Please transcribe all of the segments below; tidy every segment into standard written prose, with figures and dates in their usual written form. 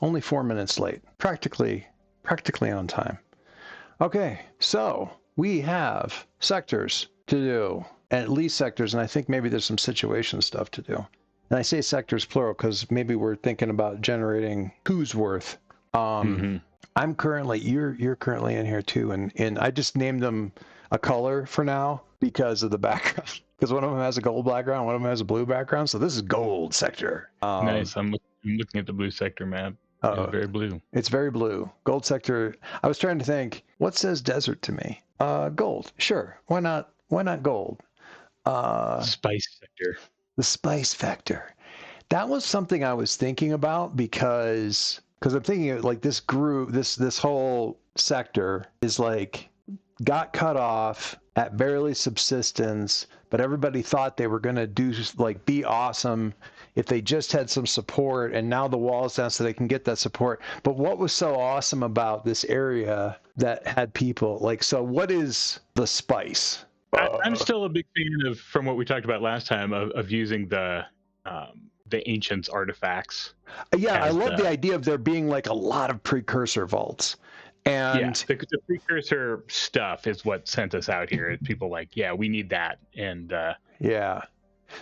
only 4 minutes late. Practically on time. Okay, so we have sectors to do, at least sectors, and I think maybe there's some situation stuff to do. And I say sectors plural because maybe we're thinking about generating who's worth. I'm currently, you're currently in here too, and I just named them a color for now because of the background. Because one of them has a gold background, one of them has a blue background. So this is gold sector. Nice. I'm looking at the blue sector map. It's very blue. It's very blue. Gold sector. I was trying to think, what says desert to me? Gold. Sure. Why not? Why not gold? Spice sector. The spice factor. That was something I was thinking about because I'm thinking like this group, this whole sector is like got cut off at barely subsistence, but everybody thought they were going to do like be awesome if they just had some support, and now the wall's down so they can get that support. But what was so awesome about this area that had people like, so what is the spice? I'm still a big fan of, from what we talked about last time, of using the ancients artifacts. Yeah, I love the idea of there being like a lot of precursor vaults. And the precursor stuff is what sent us out here. People like, yeah, we need that. And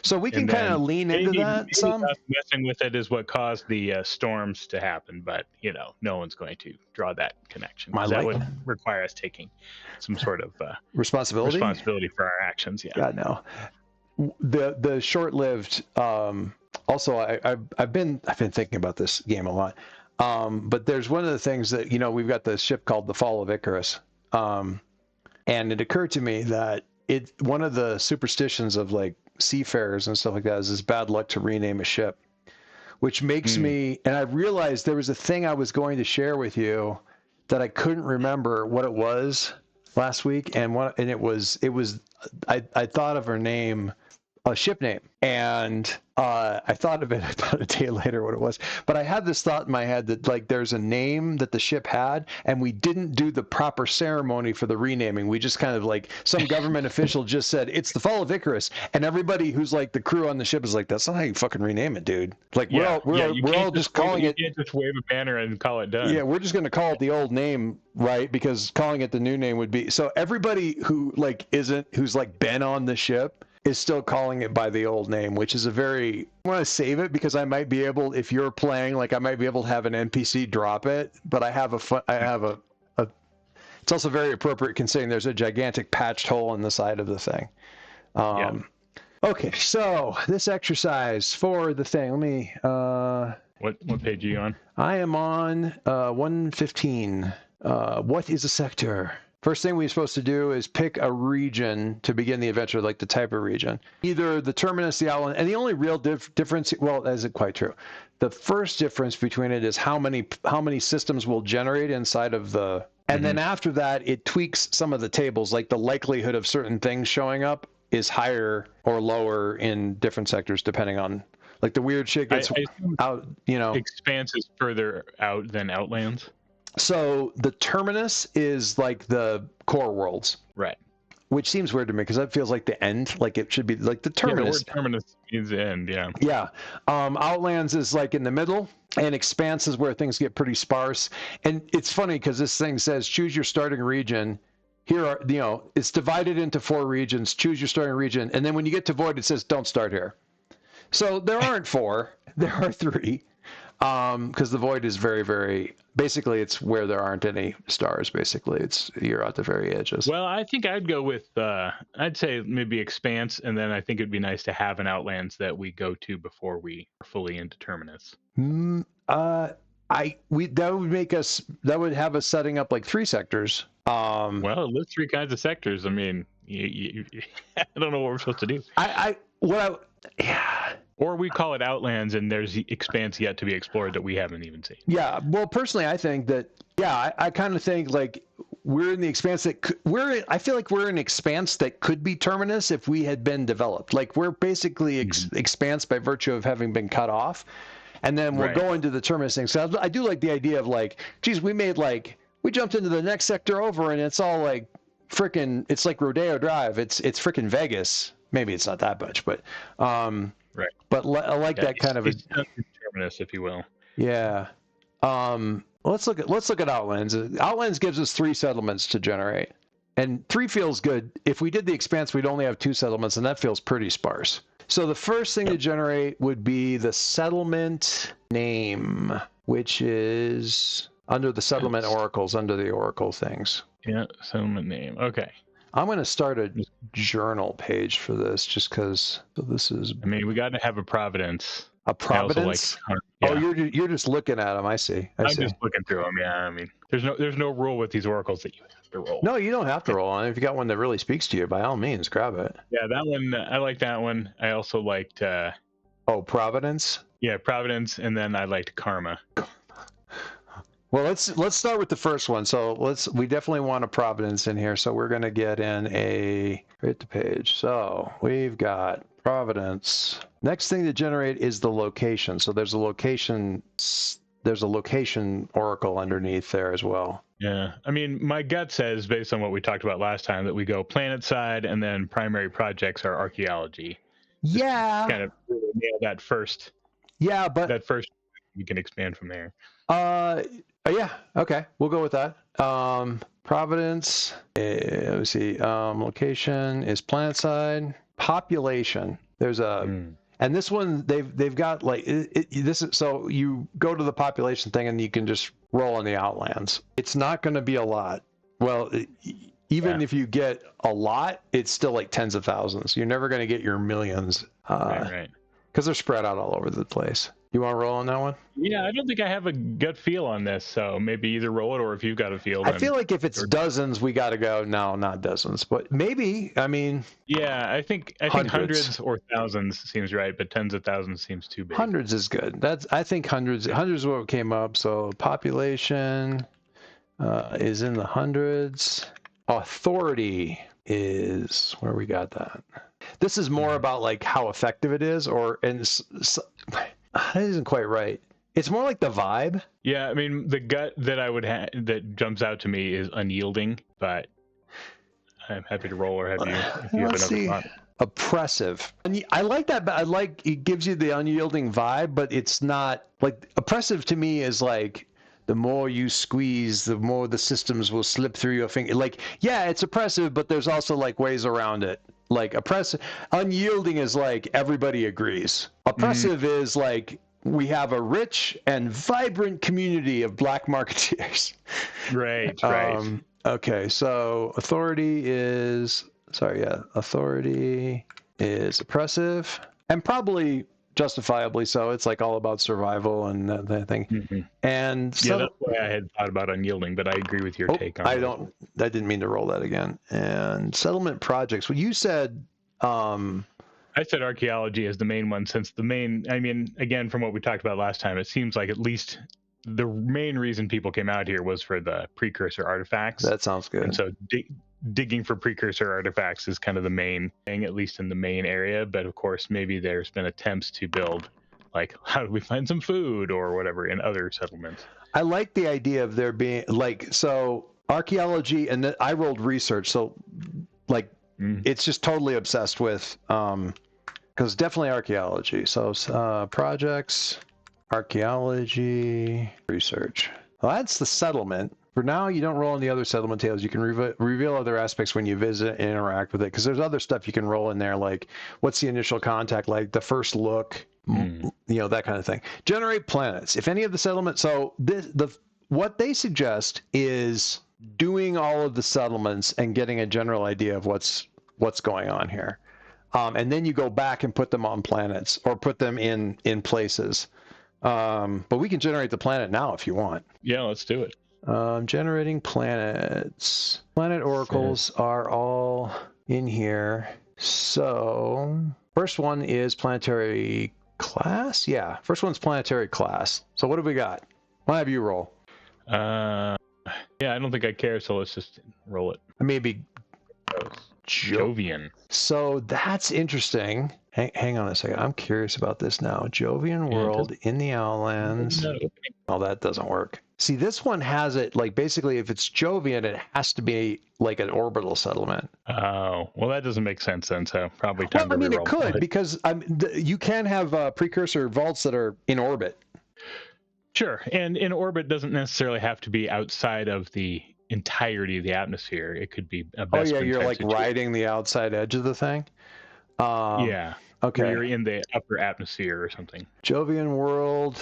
so we can kind of lean into that some. Messing with it is what caused the storms to happen, but no one's going to draw that connection. That would require us taking some sort of responsibility for our actions. Yeah, no. The short-lived. Also, I've been thinking about this game a lot. But there's one of the things that we've got this ship called the Fall of Icarus, and it occurred to me that one of the superstitions of like seafarers and stuff like that is bad luck to rename a ship, which makes me, and I realized there was a thing I was going to share with you that I couldn't remember what it was last week, and it was I thought of her name, a ship name, and I thought of it about a day later what it was, but I had this thought in my head that like there's a name that the ship had, and we didn't do the proper ceremony for the renaming. We just kind of like some government official just said it's the Fall of Icarus, and everybody who's like the crew on the ship is like, that's not how you fucking rename it, dude. Like we're all just calling it. You can't just wave a banner and call it done. Yeah, we're just going to call it the old name, right? Because calling it the new name would be, so everybody who like who's like been on the ship is still calling it by the old name, which is I want to save it because I might be able, if you're playing, like I might be able to have an NPC drop it, but it's also very appropriate considering there's a gigantic patched hole in the side of the thing. Okay, so this exercise for the thing, let me, what page are you on? I am on 115. What is a sector? First thing we're supposed to do is pick a region to begin the adventure, like the type of region. Either the terminus, the outline, and the only real difference, well, that isn't quite true. The first difference between it is how many systems will generate inside of the, and then after that, it tweaks some of the tables, like the likelihood of certain things showing up is higher or lower in different sectors, depending on, like the weird shit gets out, Expanse is further out than Outlands. So the terminus is like the core worlds, right? Which seems weird to me because that feels like the end. Like it should be like the terminus. Yeah, the word terminus means the end. Yeah. Yeah. Outlands is like in the middle, and Expanse is where things get pretty sparse. And it's funny because this thing says choose your starting region. Here are it's divided into 4 regions. Choose your starting region, and then when you get to Void, it says don't start here. So there aren't 4. There are 3. Because the Void is very, very, basically it's where there aren't any stars. Basically, you're at the very edges. Well, I think I'd go with I'd say maybe Expanse, and then I think it'd be nice to have an Outlands that we go to before we are fully into Terminus. That would have us setting up like 3 sectors. Well, it lists 3 kinds of sectors. I mean, I don't know what we're supposed to do. Or we call it Outlands, and there's Expanse yet to be explored that we haven't even seen. Yeah, well, personally, I think that, I kind of think like we're in the Expanse I feel like we're in Expanse that could be Terminus if we had been developed. Like we're basically Expanse by virtue of having been cut off, and then we'll go into the Terminus thing. So I do like the idea of like, geez, we jumped into the next sector over, and it's all like freaking, it's like Rodeo Drive. It's freaking Vegas. Maybe it's not that much, but right. But I like that kind of a terminus, if you will. Yeah. Let's look at Outlands. Outlands gives us 3 settlements to generate, and 3 feels good. If we did the Expanse, we'd only have 2 settlements, and that feels pretty sparse. So the first thing to generate would be the settlement name, which is under the settlement oracles, under the oracle things. Yeah, settlement name. Okay. I'm going to start a journal page for this, just because. So this is. I mean, we got to have a Providence. A Providence? Yeah. Oh, you're just looking at them. I see. I'm just looking through them. Yeah, I mean, there's no rule with these oracles that you have to roll. No, you don't have to roll on it. If you got one that really speaks to you, by all means, grab it. Yeah, that one. I like that one. I also liked. Providence. Yeah, Providence, and then I liked Karma. Well, let's start with the first one. So we definitely want a Providence in here. So we're going to get in hit the page. So we've got Providence. Next thing to generate is the location. So there's a location oracle underneath there as well. Yeah, I mean, my gut says, based on what we talked about last time, that we go planet side, and then primary projects are archaeology. Yeah. Kind of nail that first. Yeah, but that first you can expand from there. Yeah. Okay, we'll go with that. Providence. Let me see. Location is planet side. Population. There's a. And this one, they've got like this is, so you go to the population thing and you can just roll on the Outlands. It's not going to be a lot. Well, even if you get a lot, it's still like tens of thousands. You're never going to get your millions. Right. Because they're spread out all over the place. You want to roll on that one? Yeah, I don't think I have a gut feel on this, so maybe either roll it, or if you've got a feel. I feel like if it's dozens, we got to go. No, not dozens, but maybe. I mean, yeah, I think hundreds or thousands seems right, but tens of thousands seems too big. Hundreds is good. I think hundreds is what came up. So population is in the hundreds. Authority is where we got that. This is more about like how effective it is, that isn't quite right. It's more like the vibe. Yeah, I mean, the gut that I would that jumps out to me is unyielding, but I'm happy to roll or have you if you have another thought. Oppressive. And I like that, but I like it gives you the unyielding vibe, but it's not like oppressive to me is like the more you squeeze, the more the systems will slip through your finger. Like, yeah, it's oppressive, but there's also like ways around it. Like oppressive, unyielding is like everybody agrees. Oppressive is like we have a rich and vibrant community of black marketeers. Right. Okay, so authority is oppressive and probably justifiably so. It's like all about survival and that thing. Mm-hmm. And so, that's why I had thought about unyielding, but I agree with your take on it. I didn't mean to roll that again. And settlement projects. Well, you said I said archaeology is the main one, since the main, I mean, again, from what we talked about last time, it seems like at least the main reason people came out here was for the precursor artifacts. That sounds good. And so digging for precursor artifacts is kind of the main thing, at least in the main area. But of course, maybe there's been attempts to build, like, how do we find some food or whatever in other settlements. I like the idea of there being like, so archaeology, and I rolled research. So like, it's just totally obsessed with, because definitely archaeology. So projects, archaeology, research. Well, that's the settlement. For now, you don't roll on the other settlement tails. You can reveal other aspects when you visit and interact with it, because there's other stuff you can roll in there, like what's the initial contact like, the first look, that kind of thing. Generate planets. If any of the settlements, so what they suggest is doing all of the settlements and getting a general idea of what's going on here. And then you go back and put them on planets or put them in places. But we can generate the planet now if you want. Yeah, let's do it. Generating planets. Planet oracles are all in here. So first one is planetary class. Yeah, first one's planetary class. So what have we got? I'll have you roll. Yeah, I don't think I care, so let's just roll it. Maybe Jovian. So that's interesting. Hang on a second. I'm curious about this now. Jovian world in the Outlands. Oh, that doesn't work. See, this one has it, like, basically, if it's Jovian, it has to be like an orbital settlement. Oh, well, that doesn't make sense then, so probably time to reroll. It could, because you can have precursor vaults that are in orbit. Sure. And in orbit doesn't necessarily have to be outside of the entirety of the atmosphere. It could be a Bespin you're type like situation. riding the outside edge of the thing. Yeah. Okay. Where you're in the upper atmosphere or something. Jovian world.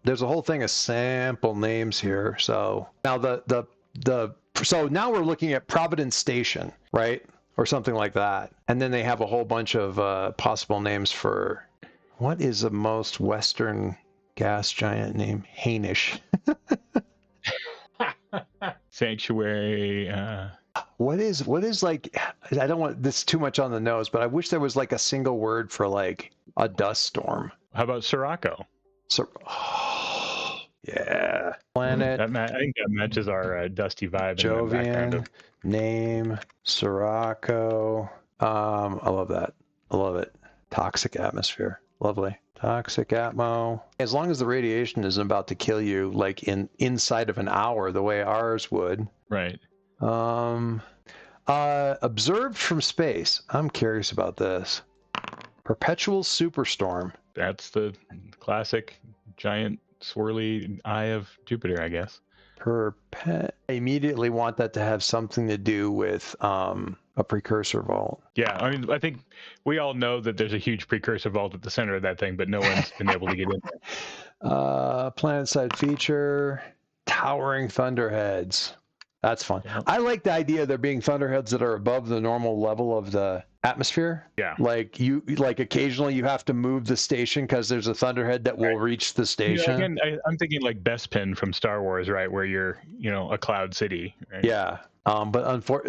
There's a whole thing of sample names here. So now so now we're looking at Providence Station, right? Or something like that. And then they have a whole bunch of possible names for what is the most Western gas giant name? Hainish. Sanctuary. What is like, I don't want this too much on the nose, but I wish there was like a single word for like a dust storm. How about Sirocco? Yeah. Planet. I think that matches our dusty vibe. Jovian, in the background of... name, Sirocco. I love that. I love it. Toxic atmosphere. Lovely. Toxic atmo. As long as the radiation isn't about to kill you like inside of an hour, the way ours would. Right. Observed from space. I'm curious about this. Perpetual superstorm. That's the classic giant swirly eye of Jupiter, I guess. I immediately want that to have something to do with a precursor vault. Yeah, I mean, I think we all know that there's a huge precursor vault at the center of that thing, but no one's been able to get in there. Planet-side feature, towering thunderheads. That's fun. Yeah. I like the idea of there being thunderheads that are above the normal level of the atmosphere. Yeah. Like occasionally you have to move the station because there's a thunderhead that will reach the station. Yeah, again, I'm thinking like Bespin from Star Wars, right, where you're, a cloud city. Right? Yeah. But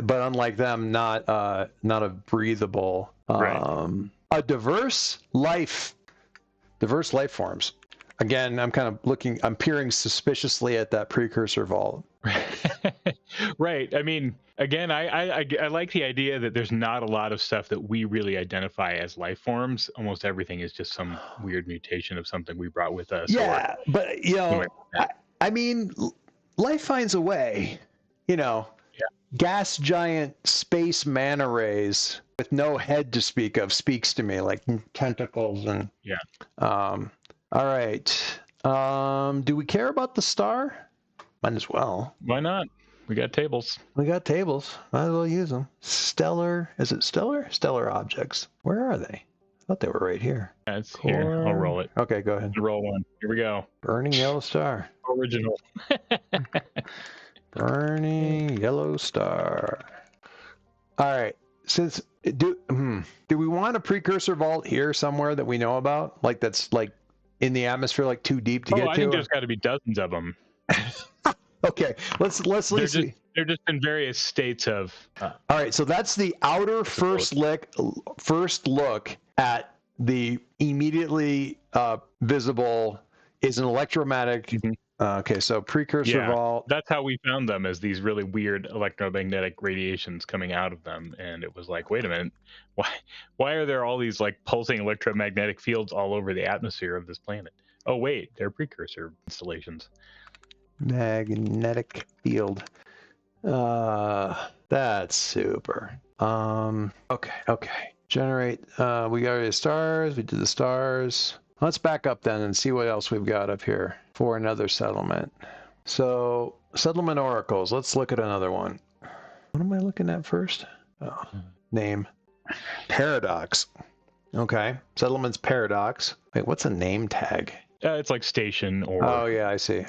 unlike them, not a breathable, a diverse life forms. Again, I'm peering suspiciously at that precursor vault. Right. I mean, again, I like the idea that there's not a lot of stuff that we really identify as life forms. Almost everything is just some weird mutation of something we brought with us. Yeah, but I mean, life finds a way. Yeah. Gas giant space manta rays with no head to speak of speaks to me, like tentacles and. Yeah. All right. Do we care about the star? Might as well. Why not? We got tables. Might as well use them. Stellar. Is it stellar? Stellar objects. Where are they? I thought they were right here. Yeah, it's here. I'll roll it. Okay, go ahead. Roll one. Here we go. Burning yellow star. Original. Burning yellow star. All right. Do we want a precursor vault here somewhere that we know about? Like that's like in the atmosphere, like too deep to get to? I think there's got to be dozens of them. Okay, let's see. They're just in various states of. All right, so that's the outer first look at the immediately visible is an electromagnetic. Mm-hmm. Okay, so precursor vault. That's how we found them, as these really weird electromagnetic radiations coming out of them, and it was like, wait a minute, why are there all these like pulsing electromagnetic fields all over the atmosphere of this planet? Oh wait, they're precursor installations. Magnetic field. That's super. Okay. Generate. We got the stars. We did the stars. Let's back up then and see what else we've got up here for another settlement. So settlement oracles. Let's look at another one. What am I looking at first? Oh, name. Paradox. Okay. Settlement's paradox. Wait, what's a name tag? It's like station or. Oh yeah, I see.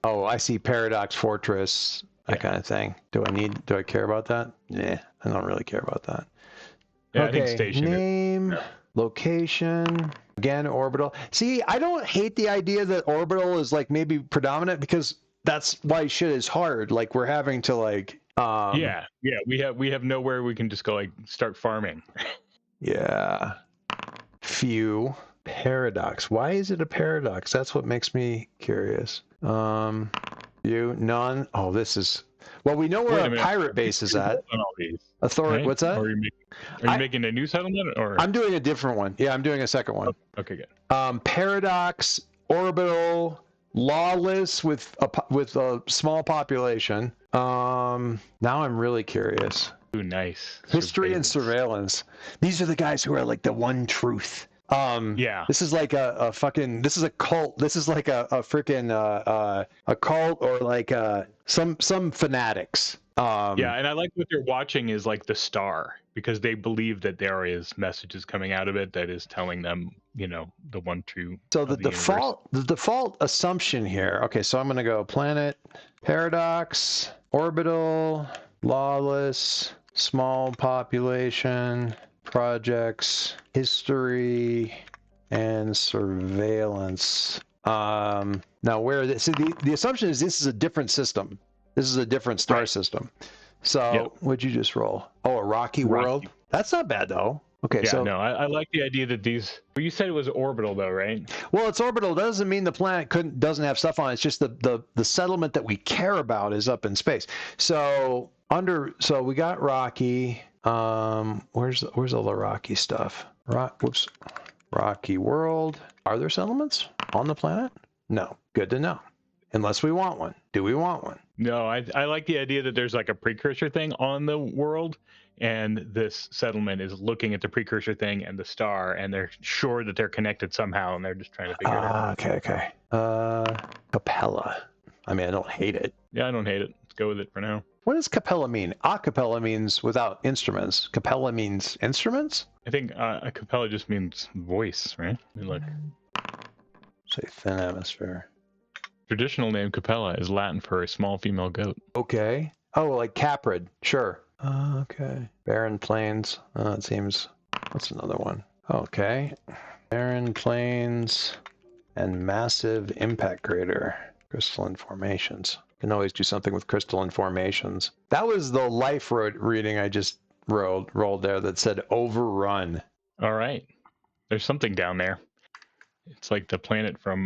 Oh, I see. Paradox Fortress, that kind of thing. Do I care about that? Nah, I don't really care about that. Yeah, okay. I think station. Name, location, again, orbital. See, I don't hate the idea that orbital is like maybe predominant because that's why shit is hard. Like we're having to like. Yeah. We have nowhere we can just go like start farming. Yeah. Few. Paradox. Why is it a paradox? That's what makes me curious. None. Oh, this is. Well, we know where our pirate base is at. Authority. Right? What's that? Are you making a new settlement, or? I'm doing a different one. Yeah, I'm doing a second one. Okay, good. Paradox, orbital, lawless with a small population. Now I'm really curious. Ooh, nice. History and surveillance. These are the guys who are like the one truth. Yeah. This is like a fucking. This is a cult. This is like a freaking a cult or like some fanatics. Yeah, and I like what they're watching is like the star, because they believe that there is messages coming out of it that is telling them, the one true. So the default assumption here. Okay, so I'm gonna go planet, paradox, orbital, lawless, small population, projects, history, and surveillance. Now where this? So the assumption is this is a different system. This is a different star system. So what'd you just roll? Oh, a rocky world. That's not bad though. Okay, yeah, no, I like the idea that these. Well, you said it was orbital though, right? Well, it's orbital. Doesn't mean the planet doesn't have stuff on it. It's just the settlement that we care about is up in space. So we got rocky. Where's all the rocky stuff? Rocky world. Are there settlements on the planet? No. Good to know. Unless we want one. Do we want one? No, I like the idea that there's like a precursor thing on the world, and this settlement is looking at the precursor thing and the star, and they're sure that they're connected somehow, and they're just trying to figure it out. Okay. Capella. I mean, I don't hate it. Yeah, I don't hate it. Let's go with it for now. What does capella mean? A cappella means without instruments. Capella means instruments? I think a cappella just means voice, right? I mean, look. Say thin atmosphere. Traditional name capella is Latin for a small female goat. Okay. Oh, like caprid. Sure. Okay. Barren plains. It seems. What's another one? Okay. Barren plains and massive impact crater. Crystalline formations. Can always do something with crystalline formations. That was the life reading I just rolled there that said overrun. All right. There's something down there. It's like the planet from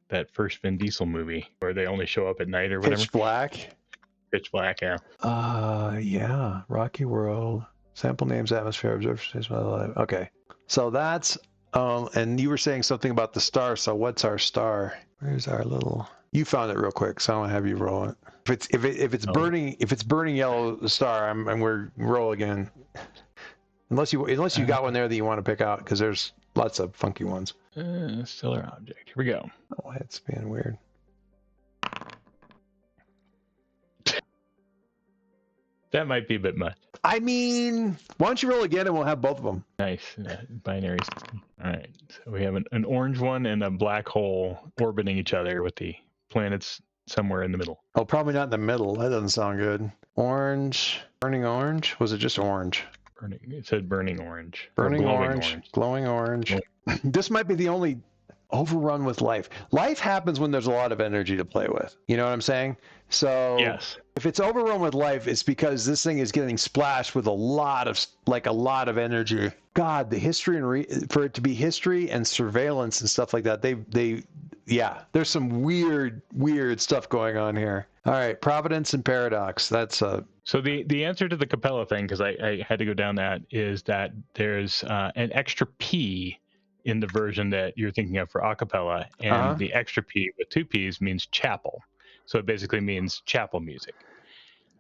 that first Vin Diesel movie where they only show up at night or whatever. Pitch black. Pitch black, yeah. Yeah. Rocky world. Sample names, atmosphere, observation. Okay. So that's and you were saying something about the star. So what's our star? Where's our little? You found it real quick, so I'm gonna have you roll it. If it's burning yellow star, I'm we're roll again. Unless you got one there that you want to pick out, because there's lots of funky ones. Stellar object. Here we go. Oh, it's being weird. That might be a bit much. I mean, why don't you roll again and we'll have both of them? Nice. Binary system. All right. So we have an orange one and a black hole orbiting each other with the planets somewhere in the middle. Oh, probably not in the middle. That doesn't sound good. Orange. Burning orange? Was it just orange? It said burning orange. Burning orange. Glowing orange. This might be the only overrun with life. Life happens when there's a lot of energy to play with. You know what I'm saying? So yes. If it's overrun with life, it's because this thing is getting splashed with a lot of energy. God, the history for it to be history and surveillance and stuff like that. There's some weird stuff going on here. All right, Providence and Paradox. That's So the answer to the Capella thing, because I had to go down that, is that there's an extra P in the version that you're thinking of for a cappella, and the extra P with two P's means chapel. So it basically means chapel music.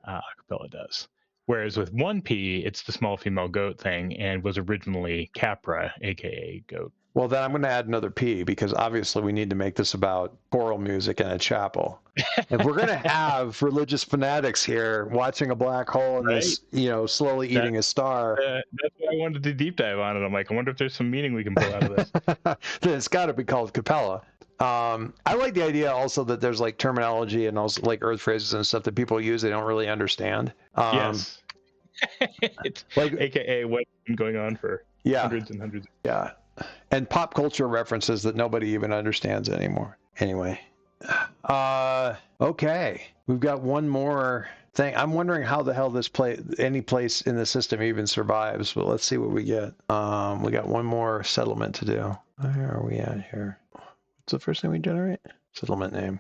A cappella does. Whereas with one P, it's the small female goat thing, and was originally Capra, aka goat. Well, then I'm going to add another P, because obviously we need to make this about choral music in a chapel. If we're going to have religious fanatics here watching a black hole and this, slowly eating a star. That's why I wanted to deep dive on it. I'm like, I wonder if there's some meaning we can pull out of this. Then it's got to be called capella. I like the idea also that there's like terminology and also like earth phrases and stuff that people use they don't really understand. Yes. It's like AKA what's been going on for hundreds and hundreds. Yeah. And pop culture references that nobody even understands anymore. Anyway. Okay. We've got one more thing. I'm wondering how the hell any place in the system even survives, but let's see what we get. We got one more settlement to do. Where are we at here? What's the first thing we generate? Settlement name.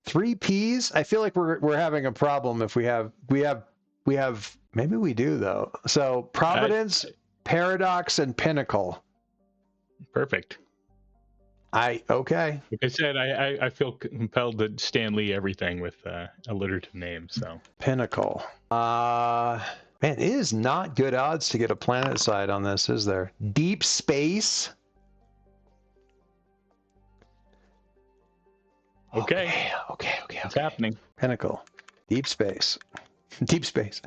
3 P's? I feel like we're having a problem if we have maybe we do though. So Providence, Paradox, and Pinnacle. Perfect. Okay. Like I said, I feel compelled to Stan Lee everything with alliterative names. So Pinnacle. Man, it is not good odds to get a planet side on this, is there? Deep space? Okay. It's happening. Pinnacle. Deep space. Deep space.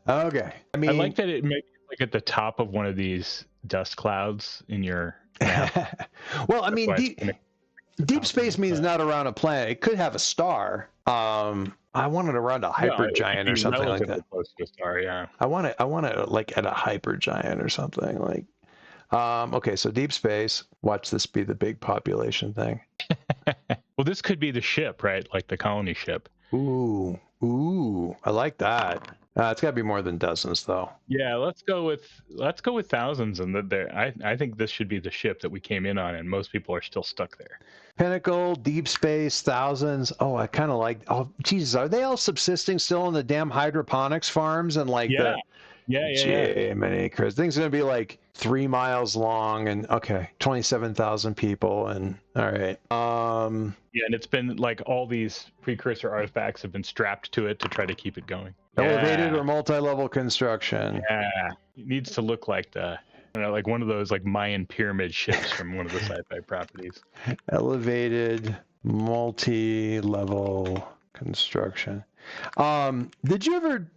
Okay. I like that it may be like at the top of one of these dust clouds in your map. Well, I mean, deep space means not around a planet. It could have a star. I want it around a hypergiant or something like that. Close to a star, yeah. I want it like at a hypergiant or something like. Okay, so deep space. Watch this be the big population thing. Well, this could be the ship, right? Like the colony ship. Ooh, I like that. It's got to be more than dozens, though. Yeah, let's go with thousands, and I think this should be the ship that we came in on, and most people are still stuck there. Pinnacle, deep space, thousands. Oh, I kind of like. Oh, Jesus, are they all subsisting still in the damn hydroponics farms and like yeah. Many Chris. Things are gonna be like 3 miles long and 27,000 people and all right. Yeah, and it's been like all these precursor artifacts have been strapped to it to try to keep it going. Elevated or multi-level construction. Yeah, it needs to look like like one of those like Mayan pyramid ships from one of the sci-fi properties. Elevated multi-level construction. Did you ever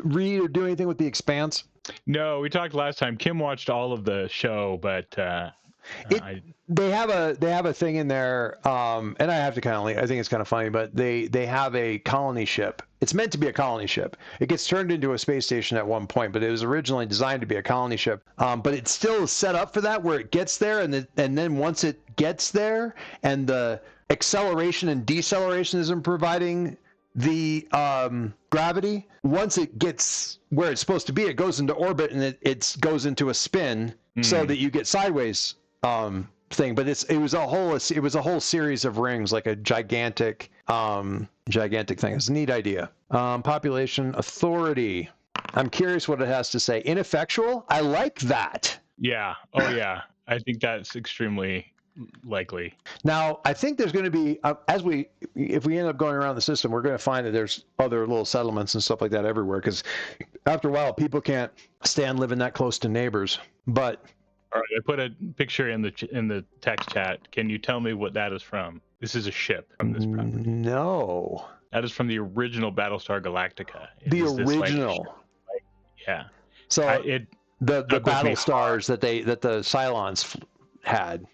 read or do anything with The Expanse? No, we talked last time. Kim watched all of the show, but they have a thing in there, and I have to kind of, I think it's kind of funny, but they have a colony ship. It's meant to be a colony ship. It gets turned into a space station at one point, but it was originally designed to be a colony ship. But it's still set up for that, where it gets there, and then once it gets there, and the acceleration and deceleration isn't providing the gravity, once it gets where it's supposed to be, it goes into orbit and it goes into a spin so that you get sideways thing. But it was a whole series of rings, like a gigantic thing. It's a neat idea. Population authority. I'm curious what it has to say. Ineffectual? I like that. Yeah. Oh yeah. I think that's extremely likely. Now, I think there's going to be, if we end up going around the system, we're going to find that there's other little settlements and stuff like that everywhere, because after a while, people can't stand living that close to neighbors. But all right, I put a picture in the text chat. Can you tell me what that is from? This is a ship from this property. No. That is from the original Battlestar Galactica. The original. Yeah. So the Battlestars that the Cylons had.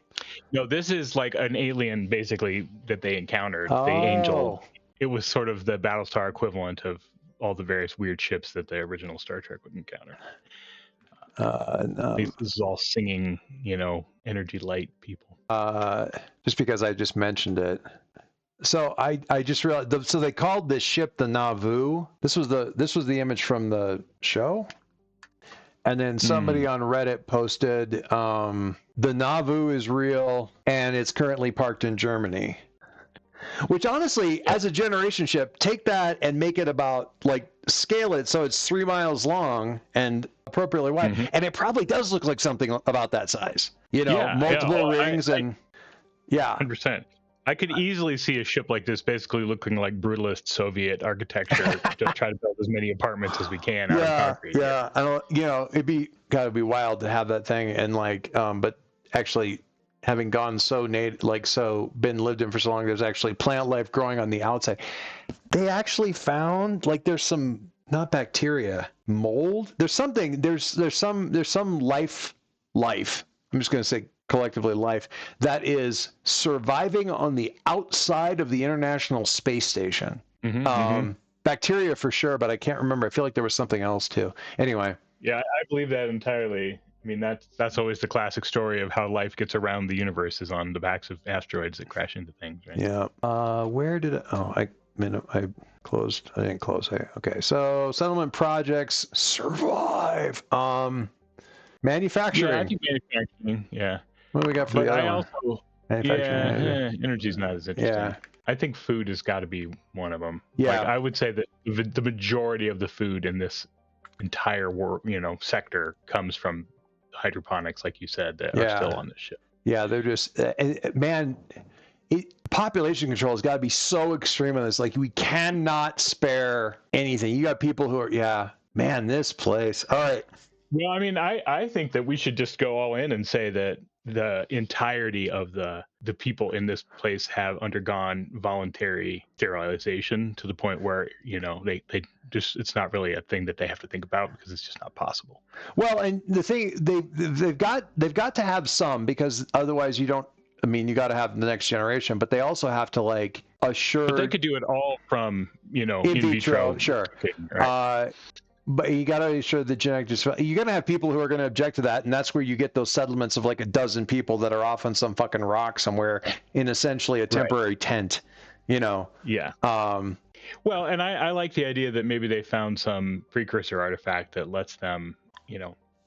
No, this is like an alien, basically, that they encountered. The Angel. It was sort of the Battlestar equivalent of all the various weird ships that the original Star Trek would encounter. This is all singing, energy light people. Just because I just mentioned it. So I just realized. So they called this ship the Nauvoo. This was the image from the show. And then somebody on Reddit posted, the Nauvoo is real and it's currently parked in Germany. Which honestly, as a generation ship, take that and make it about, scale it so it's 3 miles long and appropriately wide. Mm-hmm. And it probably does look like something about that size. Multiple rings and... Yeah. 100%. I could easily see a ship like this basically looking like brutalist Soviet architecture to try to build as many apartments as we can out of concrete. Yeah. I don't, it'd gotta be wild to have that thing and but actually having gone so been lived in for so long, there's actually plant life growing on the outside. They actually found there's some, not bacteria, mold. There's some life. I'm just going to say collectively life that is surviving on the outside of the International Space Station. Bacteria for sure, but I can't remember. I feel like there was something else too. Anyway. Yeah, I believe that entirely. I mean, that's always the classic story of how life gets around the universe, is on the backs of asteroids that crash into things, right? Yeah. Where did it? Oh, I closed. I didn't close. Okay. So settlement projects survive. Manufacturing. Yeah, I think manufacturing. Yeah. What do we got for the other one? Energy's not as interesting. Yeah. I think food has got to be one of them. Yeah. I would say that the majority of the food in this entire sector comes from hydroponics, like you said, that are still on this ship. Yeah, they're just population control has got to be so extreme on this. We cannot spare anything. You got people who are Man, this place. All right. Well, I mean, I think that we should just go all in and say that the entirety of the people in this place have undergone voluntary sterilization to the point where, they just, it's not really a thing that they have to think about because it's just not possible. Well, and the thing, they've got to have some, because otherwise you don't, I mean, you got to have the next generation, but they also have to like assure. But they could do it all from, in vitro. Sure. Right. But you got to ensure the genetic, you're going to have people who are going to object to that. And that's where you get those settlements of like a dozen people that are off on some fucking rock somewhere in essentially a temporary tent, Yeah. Well, and I like the idea that maybe they found some precursor artifact that lets them,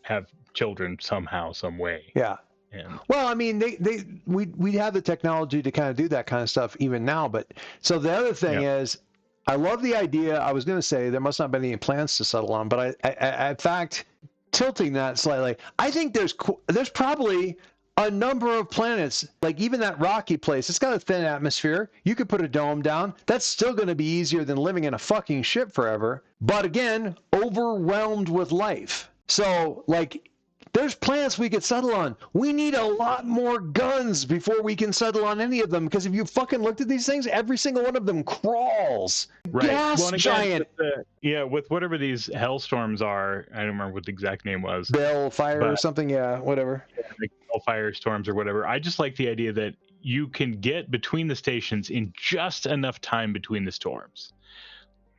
have children somehow, some way. Yeah. And well, I mean, we have the technology to kind of do that kind of stuff even now. But so the other thing is, I love the idea. I was going to say there must not have been any plans to settle on, but I in fact, tilting that slightly, I think there's probably a number of planets, like even that rocky place. It's got a thin atmosphere. You could put a dome down. That's still going to be easier than living in a fucking ship forever. But again, overwhelmed with life. So, like, there's planets we could settle on. We need a lot more guns before we can settle on any of them, because if you fucking looked at these things, every single one of them crawls. Right. Gas giant. With whatever these hellstorms are, I don't remember what the exact name was. Bellfire or something, whatever. Like Bellfire storms or whatever. I just like the idea that you can get between the stations in just enough time between the storms.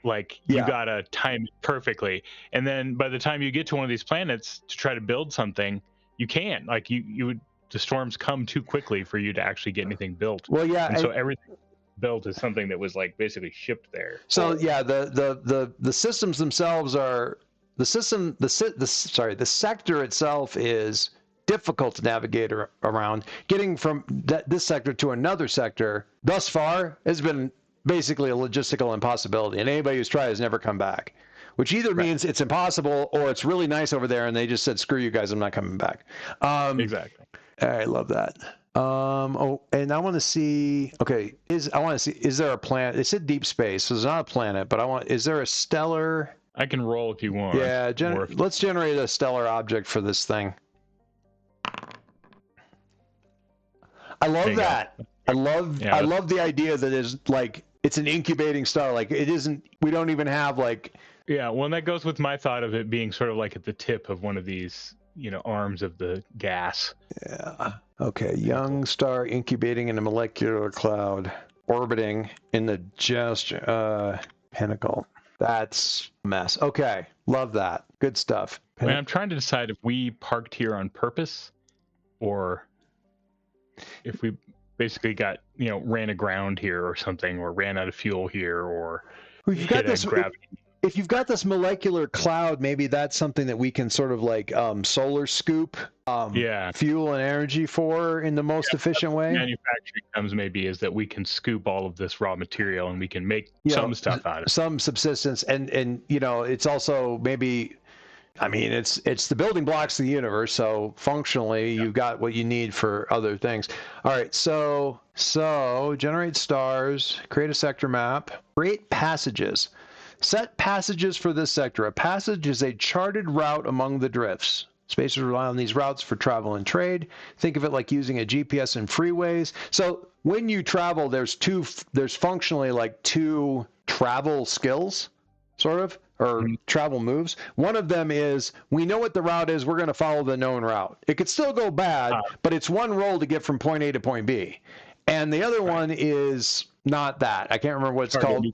Like, you gotta time it perfectly, and then by the time you get to one of these planets to try to build something, you can't. Like, the storms come too quickly for you to actually get anything built. Well, yeah, and so everything built is something that was like basically shipped there. So the systems themselves are the sector itself is difficult to navigate around. Getting from this sector to another sector thus far has been basically a logistical impossibility, and anybody who's tried has never come back, which either means it's impossible or it's really nice over there and they just said, screw you guys, I'm not coming back. Exactly. I love that. And I want to see, is there a planet? It said deep space, so it's not a planet, but is there a stellar? I can roll if you want. Yeah, let's generate a stellar object for this thing. I love that. I love the idea that is like, it's an incubating star. Like, it isn't, we don't even have like. Yeah, well, and that goes with my thought of it being sort of like at the tip of one of these, arms of the gas. Yeah. Okay. Young star incubating in a molecular cloud, orbiting in the pinnacle. That's a mess. Okay. Love that. Good stuff. I mean, I'm trying to decide if we parked here on purpose or if we basically got, ran aground here or something, or ran out of fuel here, or you've got this gravity. If you've got this molecular cloud, maybe that's something that we can sort of like solar scoop fuel and energy for in the most efficient way. Manufacturing comes maybe is that we can scoop all of this raw material and we can make some stuff out of it. Some subsistence, and it's also maybe, I mean, it's the building blocks of the universe, so functionally you've got what you need for other things. All right, so generate stars, create a sector map, create passages. Set passages for this sector. A passage is a charted route among the drifts. Spacers rely on these routes for travel and trade. Think of it like using a GPS in freeways. So when you travel, there's functionally like two travel skills, sort of, or travel moves. One of them is, we know what the route is, we're going to follow the known route. It could still go bad, but it's one roll to get from point A to point B. And the other one is not that. I can't remember what it's called.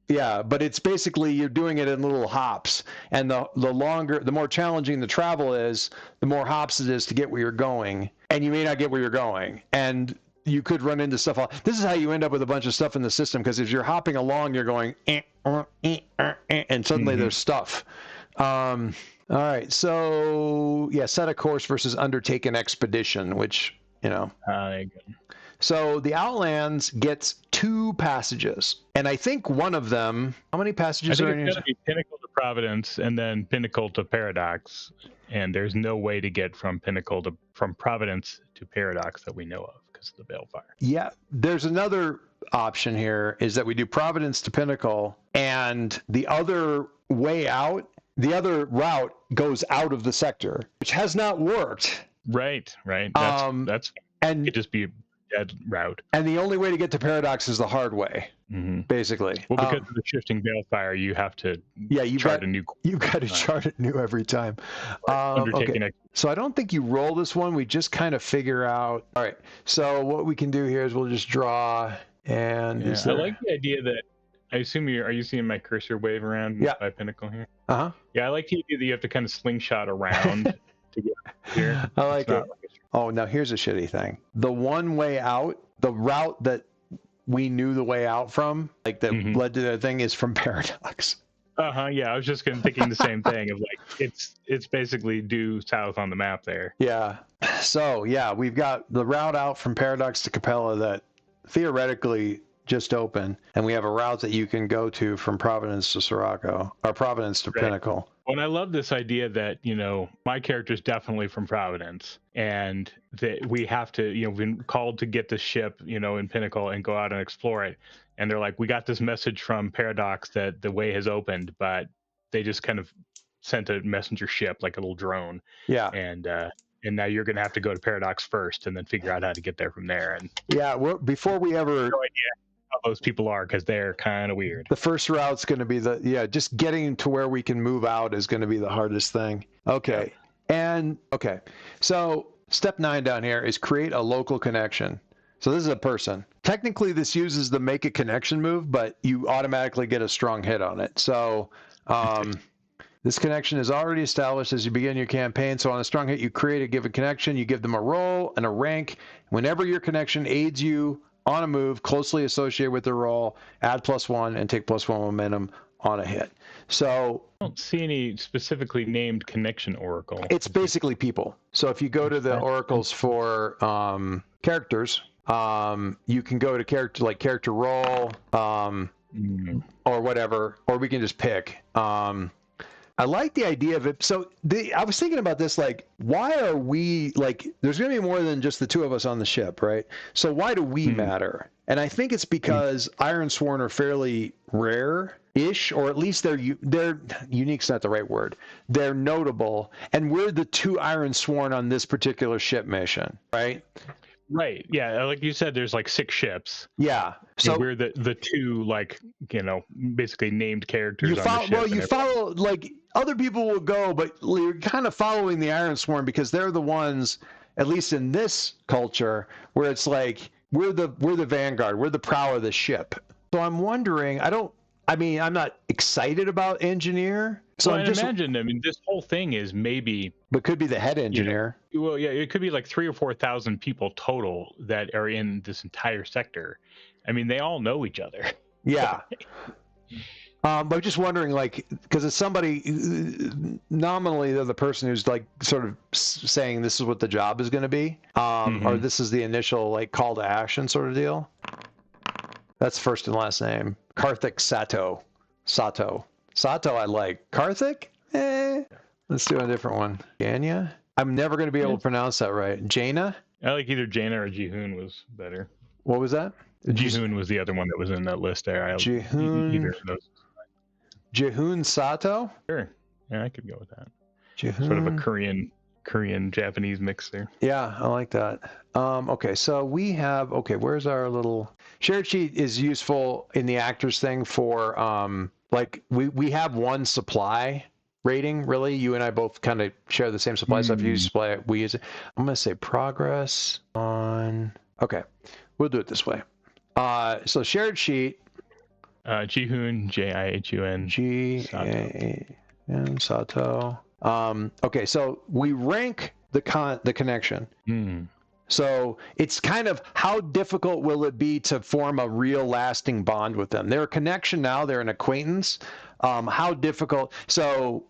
Yeah, but it's basically you're doing it in little hops, and the more challenging the travel is, the more hops it is to get where you're going, and you may not get where you're going, and you could run into stuff. This is how you end up with a bunch of stuff in the system, because if you're hopping along, you're going, and suddenly there's stuff. All right, so set a course versus undertake an expedition, which there you go. So the Outlands gets 2 passages, and I think one of them. How many passages are in here? It's going to be Pinnacle to Providence, and then Pinnacle to Paradox, and there's no way to get from Providence to Paradox that we know of because of the Balefire. Yeah, there's another option here, is that we do Providence to Pinnacle, and the other way out the other route goes out of the sector, which has not worked. Right. That's and it could just be a dead route. And the only way to get to Paradox is the hard way, basically. Well, because of the shifting balefire, you have to chart a new. You've got to chart it new every time. Okay. So I don't think you roll this one. We just kind of figure out. All right. So what we can do here is we'll just draw. And I like the idea that I assume are you seeing my cursor wave around by Pinnacle here? Yeah, I like the idea that you have to kind of slingshot around to get here. I like it. Oh, now here's a shitty thing. The one way out, the route that we knew the way out from, like that led to the thing, is from Paradox. Yeah, I was just thinking the same thing of like it's basically due south on the map there. Yeah. So yeah, we've got the route out from Paradox to Capella that theoretically just open, and we have a route that you can go to from Providence to Sirocco, or Providence to Pinnacle. Well, and I love this idea that, my character is definitely from Providence, and that we have to, been called to get the ship, in Pinnacle and go out and explore it. And they're like, we got this message from Paradox that the way has opened, but they just kind of sent a messenger ship, like a little drone. Yeah. And now you're going to have to go to Paradox first and then figure out how to get there from there. And yeah, before we ever... No idea how those people are, because they're kind of weird. The first route's going to be just getting to where we can move out is going to be the hardest thing. Okay. And, so step 9 down here is create a local connection. So this is a person. Technically, this uses the make a connection move, but you automatically get a strong hit on it. So this connection is already established as you begin your campaign. So on a strong hit, you create a given connection. You give them a role and a rank. Whenever your connection aids you on a move closely associated with the roll, add +1 and take +1 momentum on a hit. So I don't see any specifically named connection oracle. It's basically people. So if you go to the oracles for characters, you can go to character role, or whatever, or we can just pick. I like the idea of it. So I was thinking about this, like, why are we, like, there's going to be more than just the two of us on the ship, right? So why do we matter? And I think it's because Iron Sworn are fairly rare-ish, or at least they're unique's not the right word. They're notable, and we're the two Iron Sworn on this particular ship mission, right? Right. Yeah. Like you said, there's like 6 ships. Yeah. So we're the two, like, basically named characters on the ship. Well, you follow, like, other people will go, but you're kind of following the Iron Sworn because they're the ones, at least in this culture, where it's like we're the vanguard, we're the prow of the ship. So I'm wondering, I'm not excited about engineer. So I imagine, this whole thing is maybe... But could be the head engineer. Well, yeah, it could be like 3,000 or 4,000 people total that are in this entire sector. They all know each other. Yeah. But just wondering, like, because it's somebody, nominally they're the person who's, like, sort of saying this is what the job is going to be, or this is the initial, like, call to action sort of deal. That's first and last name. Karthik Sato. Sato I like. Karthik? Let's do a different one. Janya? I'm never going to be able to pronounce that right. Jaina? I like either Jaina or Jihoon was better. What was that? Jihoon was the other one that was in that list there. Jihoon. Either of those. Jihoon Sato? Sure. Yeah, I could go with that. Jihoon. Sort of a Korean Japanese mix there. Yeah, I like that. Okay, so we have, where's our little shared sheet? Is useful in the actors thing for like we have one supply rating, really. You and I both kind of share the same supply stuff. You supply it, we use it. I'm gonna say progress on. Okay, we'll do it this way. So shared sheet. Jihoon, Jihun. G-A-N, Sato. Okay, so we rank the connection. So it's kind of how difficult will it be to form a real lasting bond with them? They're a connection now, they're an acquaintance. How difficult? So,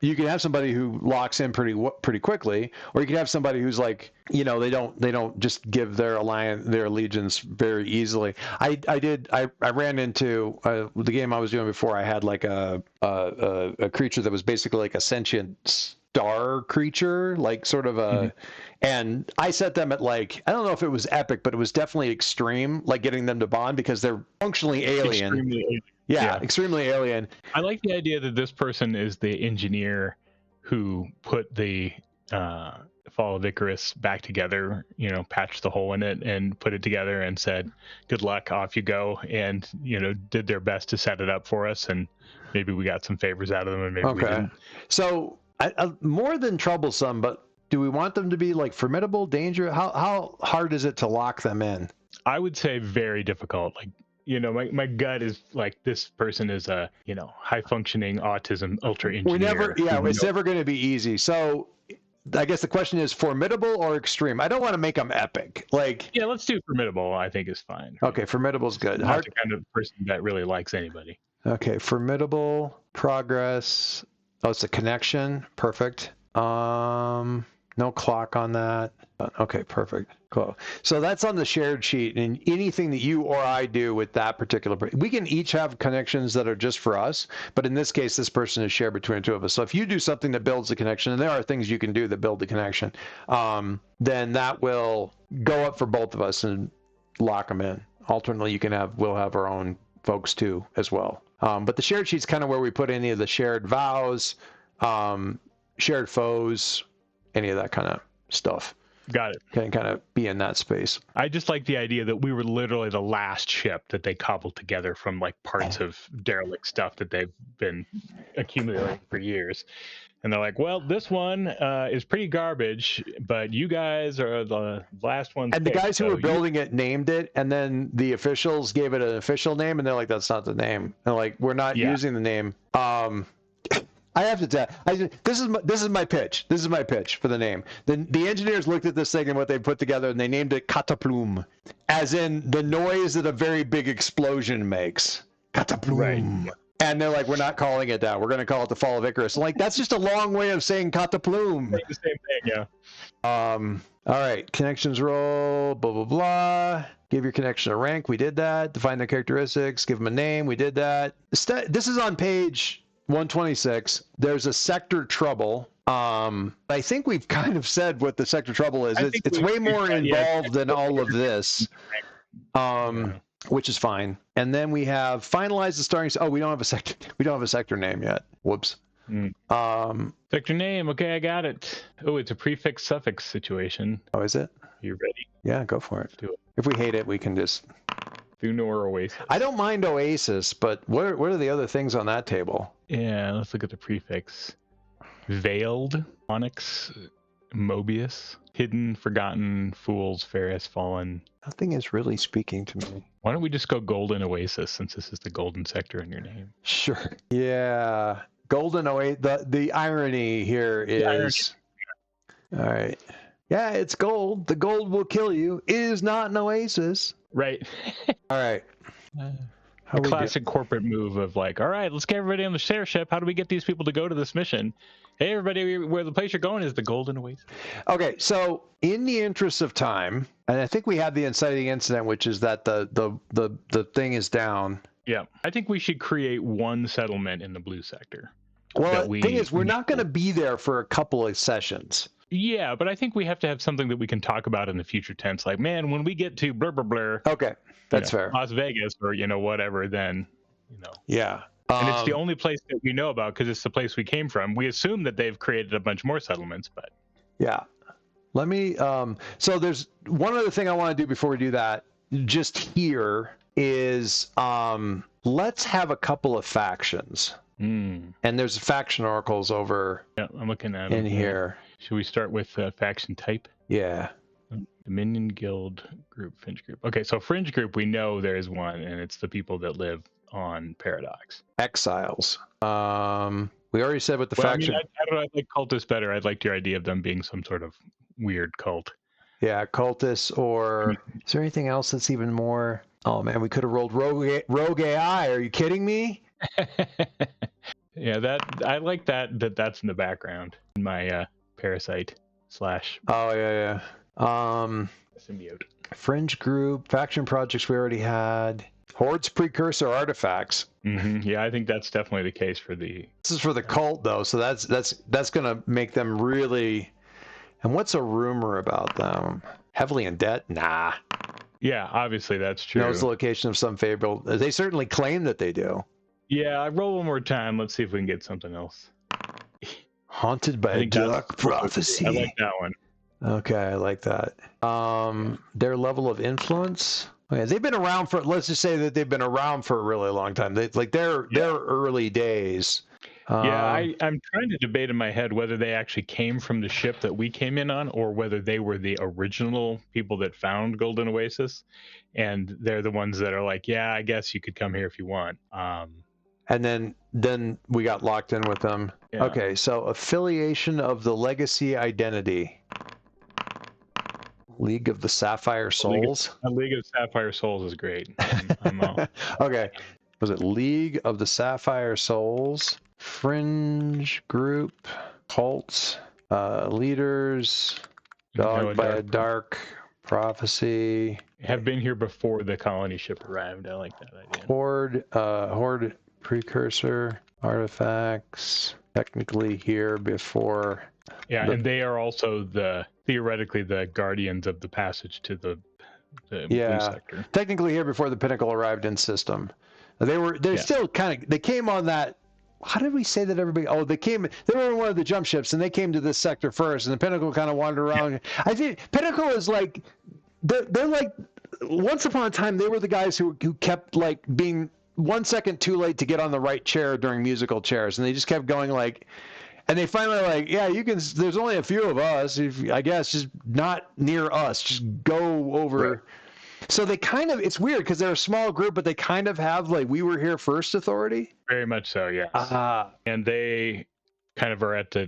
you can have somebody who locks in pretty quickly, or you can have somebody who's like, they don't just give their allegiance very easily. I ran into the game I was doing before. I had like a creature that was basically like a sentient star creature, like sort of a, and I set them at like, I don't know if it was epic, but it was definitely extreme, like getting them to bond because they're functionally alien. Extremely alien. Yeah, extremely alien. I like the idea that this person is the engineer who put the Fall of Icarus back together, you know, patched the hole in it and put it together and said, good luck, off you go, and, you know, did their best to set it up for us, and maybe we got some favors out of them and maybe we didn't. So more than troublesome, but do we want them to be like formidable, dangerous? How hard is it to lock them in? I would say very difficult. Like, you know, my gut is like, this person is a, you know, high functioning autism ultra engineer. It's never going to be easy. So I guess the question is formidable or extreme. I don't want to make them epic. Like, yeah, let's do formidable. I think is fine. Okay, formidable is good. Not the kind of person that really likes anybody. Okay, formidable, progress. Oh, it's a connection. Perfect. No clock on that. Okay, perfect. Cool. So that's on the shared sheet, and anything that you or I do with that particular, we can each have connections that are just for us, but in this case, this person is shared between the two of us. So if you do something that builds the connection, and there are things you can do that build the connection, then that will go up for both of us and lock them in. Alternately, we'll have our own folks too as well. But the shared sheet's kind of where we put any of the shared vows, shared foes, any of that kind of stuff. Got it. Can kind of be in that space. I just like the idea that we were literally the last ship that they cobbled together from like parts of derelict stuff that they've been accumulating for years. And they're like, well, this one is pretty garbage, but you guys are the last ones. And the guys who were building it named it, and then the officials gave it an official name, and they're like, that's not the name. And like, we're not using the name. I have to tell this is my pitch. This is my pitch for the name. The engineers looked at this thing and what they put together, and they named it Cataplume, as in the noise that a very big explosion makes. Cataplume. Right. And they're like, we're not calling it that. We're going to call it the Fall of Icarus. And like, that's just a long way of saying Cataplume. The same thing, yeah. All right, connections roll, blah, blah, blah. Give your connection a rank. We did that. Define their characteristics. Give them a name. We did that. This is on page 126. There's a sector trouble. I think we've kind of said what the sector trouble is. It's way more involved than all of this, which is fine. And then we have finalize the starting. Oh, we don't have a sector. We don't have a sector name yet. Whoops. Sector name. Okay, I got it. Oh, it's a prefix suffix situation. Oh, is it? You ready? Yeah, go for it. Do it. If we hate it, we can just do nor Oasis. I don't mind Oasis, but what are the other things on that table? Yeah, let's look at the prefix. Veiled, Onyx, Mobius, Hidden, Forgotten, Fools, Ferris, Fallen. Nothing is really speaking to me. Why don't we just go Golden Oasis, since this is the golden sector in your name? Sure. Yeah. Golden Oasis. The irony here is... All right. Yeah, it's gold. The gold will kill you. It is not an oasis. Right. All right. A classic corporate move of like, all right, let's get everybody on the share ship. How do we get these people to go to this mission? Hey, everybody, where the place you're going is the Golden Oasis. Okay, so in the interest of time, and I think we had the inciting incident, which is that the thing is down. Yeah, I think we should create one settlement in the blue sector. Well, the thing is, we're not going to be there for a couple of sessions. Yeah, but I think we have to have something that we can talk about in the future tense. Like, man, when we get to blur, blur, blur. Okay, that's fair. Las Vegas or, whatever, then, Yeah. And it's the only place that we know about because it's the place we came from. We assume that they've created a bunch more settlements, but. Yeah. Let me, so there's one other thing I want to do before we do that, just here, is let's have a couple of factions. And there's faction oracles over I'm looking at in here. Should we start with faction type? Yeah. Dominion, Guild, Group, Fringe Group. Okay, so Fringe Group, we know there is one, and it's the people that live on Paradox. Exiles. We already said what the faction... I like cultists better. I'd like your idea of them being some sort of weird cult. Yeah, cultists, or... Is there anything else that's even more... Oh, man, we could have rolled Rogue AI. Are you kidding me? Yeah, I like that's in the background in my Parasite / Oh, yeah. Symbiote. Fringe Group, faction projects we already had. Horde's precursor artifacts. Mm-hmm. Yeah, I think that's definitely the case for the... This is for the cult, though, so that's going to make them really... And what's a rumor about them? Heavily in debt? Nah. Yeah, obviously that's true. Knows the location of some favorable... They certainly claim that they do. Yeah, I roll one more time. Let's see if we can get something else. Haunted by a dark prophecy. I like that one. Okay, I like that. Their level of influence... Okay, they've been around for... Let's just say that they've been around for a really long time. They're early days... I'm trying to debate in my head whether they actually came from the ship that we came in on or whether they were the original people that found Golden Oasis, and they're the ones that are like, yeah, I guess you could come here if you want. And then we got locked in with them. Yeah. Okay, so affiliation of the legacy identity. League of the Sapphire Souls? League of Sapphire Souls is great. I'm out. Okay. Was it League of the Sapphire Souls? Fringe group, cults, leaders, dogged by a dark prophecy. Have been here before the colony ship arrived. I like that idea. Horde precursor artifacts, technically here before. Yeah, and they are also theoretically the guardians of the passage to the blue sector. Technically here before the Pinnacle arrived in system. They're still they came on that. How did we say that everybody? Oh, they were in one of the jump ships, and they came to this sector first, and the Pinnacle kind of wandered around. Yeah. I think Pinnacle is like, they're like, once upon a time, they were the guys who kept like being 1 second too late to get on the right chair during musical chairs, and they just kept going like, and they finally like, yeah, you can, there's only a few of us, I guess, just not near us, just go over. Right. So they kind of, it's weird because they're a small group, but they kind of have like, we were here first authority. Very much so, yes. And they kind of are at the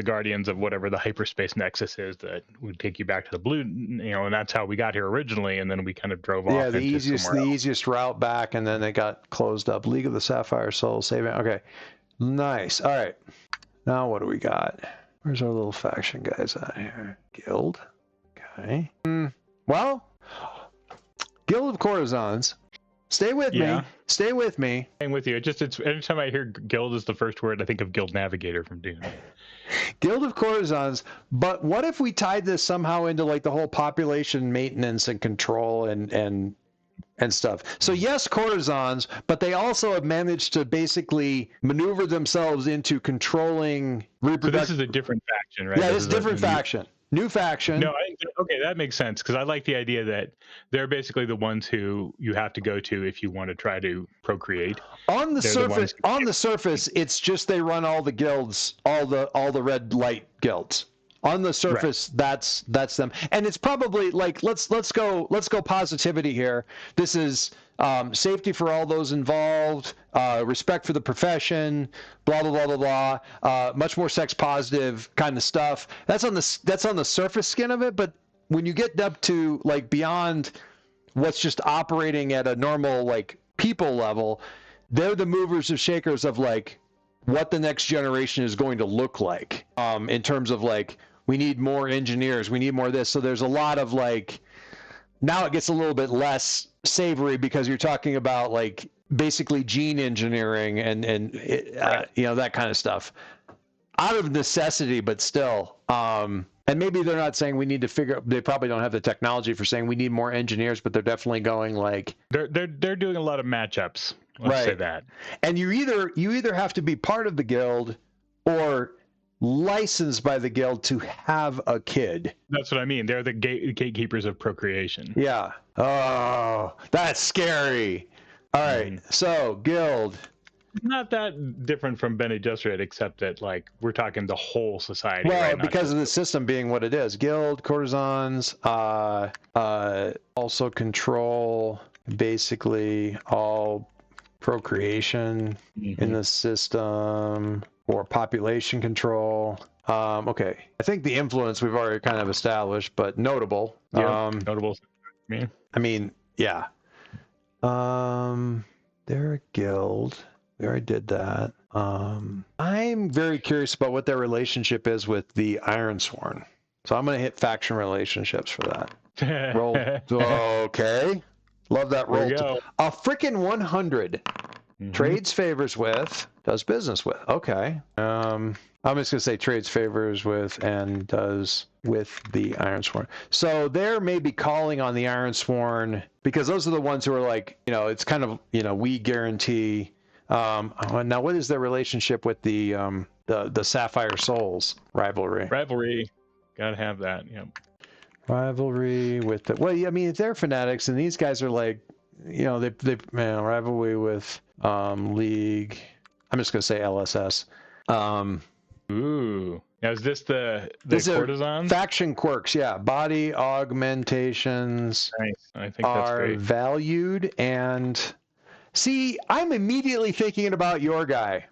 guardians of whatever the hyperspace nexus is that would take you back to the blue, and that's how we got here originally, and then we kind of drove off. Yeah, the easiest route back, and then they got closed up. League of the Sapphire Soul, saving. Okay, nice. All right, now what do we got? Where's our little faction guys out here? Guild. Okay. Well. Guild of Corazons. Stay with me. Stay with me. Staying with you. It's anytime I hear guild is the first word, I think of Guild Navigator from Dune. Guild of Corazons. But what if we tied this somehow into like the whole population maintenance and control and stuff? So yes, Corazons, but they also have managed to basically maneuver themselves into controlling reproduction. So this is a different faction, right? Yeah, it's a different faction. New faction. No, okay, that makes sense because I like the idea that they're basically the ones who you have to go to if you want to try to procreate. On the surface, it's just they run all the guilds, all the red light guilds. On the surface, right. That's them, and it's probably like let's go positivity here. This is safety for all those involved, respect for the profession, blah blah blah blah blah. Much more sex positive kind of stuff. That's on the surface skin of it, but when you get up to like beyond what's just operating at a normal like people level, they're the movers and shakers of like what the next generation is going to look like. In terms of like we need more engineers, we need more of this. So there's a lot of like now it gets a little bit less savory because you're talking about like basically gene engineering and that kind of stuff out of necessity, but still. And maybe they're not saying we need to figure. They probably don't have the technology for saying we need more engineers, but they're definitely going like they're doing a lot of matchups. Let's say that. And you either have to be part of the guild or licensed by the guild to have a kid. That's what I mean. They're the gatekeepers of procreation. Yeah. Oh, that's scary. All right. So guild. Not that different from Bene Gesserit, except that like we're talking the whole society. Well, right? Because of the system being what it is. Guild, courtesans, also control basically all procreation in the system. Or population control. Okay. I think the influence we've already kind of established, but notable. Notable. Yeah. I mean, yeah. They're a guild. We already did that. I'm very curious about what their relationship is with the Ironsworn. So I'm going to hit faction relationships for that. Roll. Okay. Love that roll. There you go. A freaking 100. Trades favors with, does business with. Okay. I'm just going to say trades favors with and does with the Ironsworn. So they're maybe calling on the Ironsworn because those are the ones who are like, it's kind of, we guarantee. Now, what is their relationship with the Sapphire Souls rivalry? Rivalry. Got to have that. Yeah. Rivalry with the, well, I mean, they're fanatics and these guys are like, they rivalry with League. I'm just gonna say LSS. Ooh, now is this the courtesans? Faction quirks? Yeah, body augmentations. Nice. I think that's great. Valued and see. I'm immediately thinking about your guy.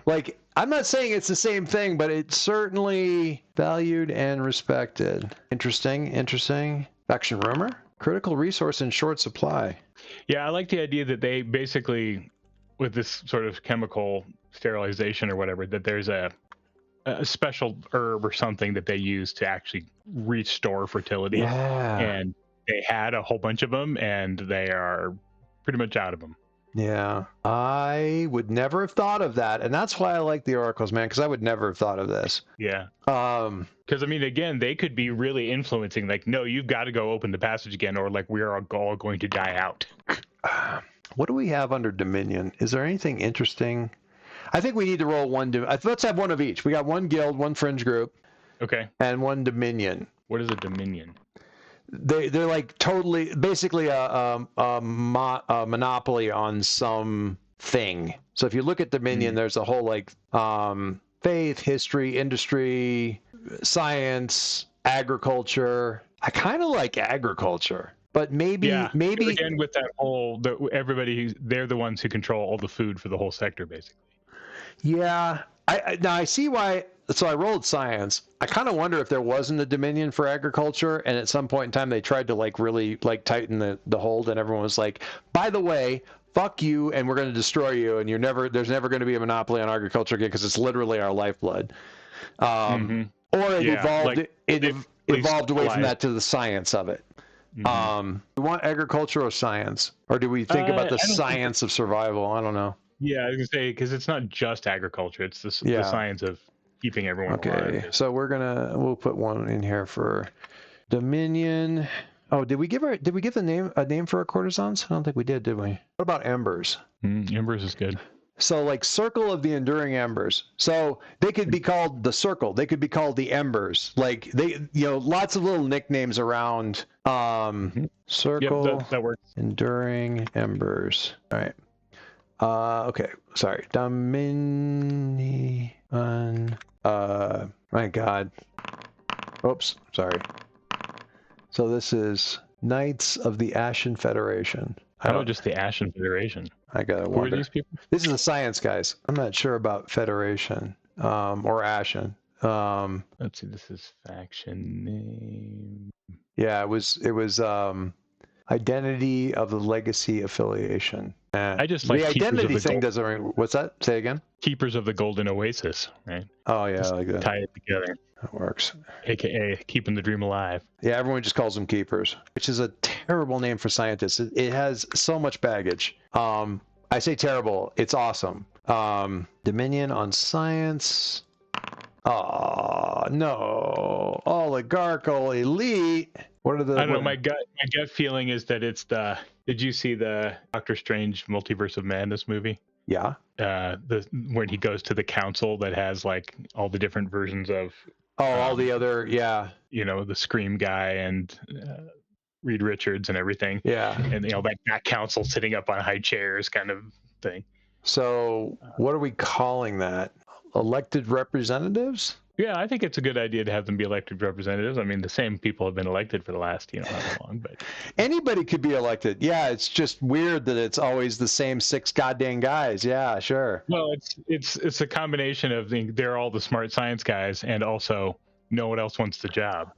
Like, I'm not saying it's the same thing, but it's certainly valued and respected. Interesting. Faction rumor. Critical resource in short supply. Yeah, I like the idea that they basically, with this sort of chemical sterilization or whatever, that there's a special herb or something that they use to actually restore fertility. Yeah. And they had a whole bunch of them, and they are pretty much out of them. Yeah, I would never have thought of that, and that's why I like the oracles, man, because I would never have thought of this. Yeah. Because I mean, again, they could be really influencing. Like, no, you've got to go open the passage again, or like we're all going to die out. What do we have under Dominion? Is there anything interesting? I think we need to roll one. Let's have one of each. We got one guild, one fringe group. Okay. And one Dominion. What is a Dominion? They're like totally, basically a monopoly on some thing. So if you look at Dominion, there's a whole like faith, history, industry, science, agriculture. I kind of like agriculture, but maybe again with that whole they're the ones who control all the food for the whole sector, basically. Yeah, now I see why. So I rolled science. I kind of wonder if there wasn't a Dominion for agriculture, and at some point in time they tried to like really like tighten the hold, and everyone was like, by the way, fuck you, and we're going to destroy you, and there's never going to be a monopoly on agriculture again because it's literally our lifeblood. Or it evolved away from that to the science of it. Do we want agriculture or science, or do we think about the science of survival? I don't know. Yeah, I was gonna say because it's not just agriculture; it's the science of keeping everyone alive. So we'll put one in here for Dominion. Oh, did we give a name for our courtesans? I don't think we did we? What about Embers? Embers is good. So like Circle of the Enduring Embers. So they could be called the Circle. They could be called the Embers. Like they, lots of little nicknames around Circle. Yep, that works. Enduring Embers. All right. Okay. Sorry. Dominion. My God. Oops. Sorry. So this is Knights of the Ashen Federation. Just the Ashen Federation. I gotta wonder. Who are these people? This is the science guys. I'm not sure about Federation or Ashen. Let's see. This is faction name. Yeah, it was Identity of the Legacy Affiliation. I just like the identity thing doesn't ring. What's that? Say again. Keepers of the Golden Oasis, right? Oh yeah, just I like that. Tie it together. That works. AKA keeping the dream alive. Yeah, everyone just calls them keepers, which is a terrible name for scientists. It has so much baggage. I say terrible. It's awesome. Dominion on science. Oh no, oligarchical elite. What are the? I don't know. My gut feeling is that it's the. Did you see the Doctor Strange Multiverse of Madness movie? Yeah. When he goes to the council that has like all the different versions of. All the other, yeah. The Scream guy and Reed Richards and everything. Yeah. And that council sitting up on high chairs kind of thing. So what are we calling that? Elected representatives? Yeah, I think it's a good idea to have them be elected representatives. I mean, the same people have been elected for the last, how long, but anybody could be elected. Yeah, it's just weird that it's always the same 6 goddamn guys. Yeah, sure. Well, it's a combination of they're all the smart science guys, and also no one else wants the job.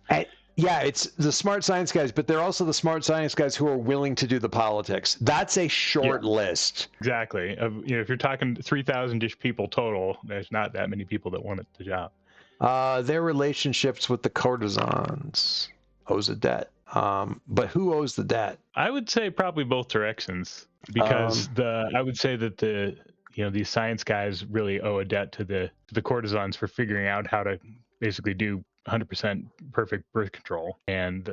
Yeah, it's the smart science guys, but they're also the smart science guys who are willing to do the politics. That's a short list. Exactly. If you're talking 3,000-ish people total, there's not that many people that want the job. Their relationships with the courtesans. Owes a debt. But who owes the debt? I would say probably both directions, because I would say that these science guys really owe a debt to the courtesans for figuring out how to basically do 100% perfect birth control, and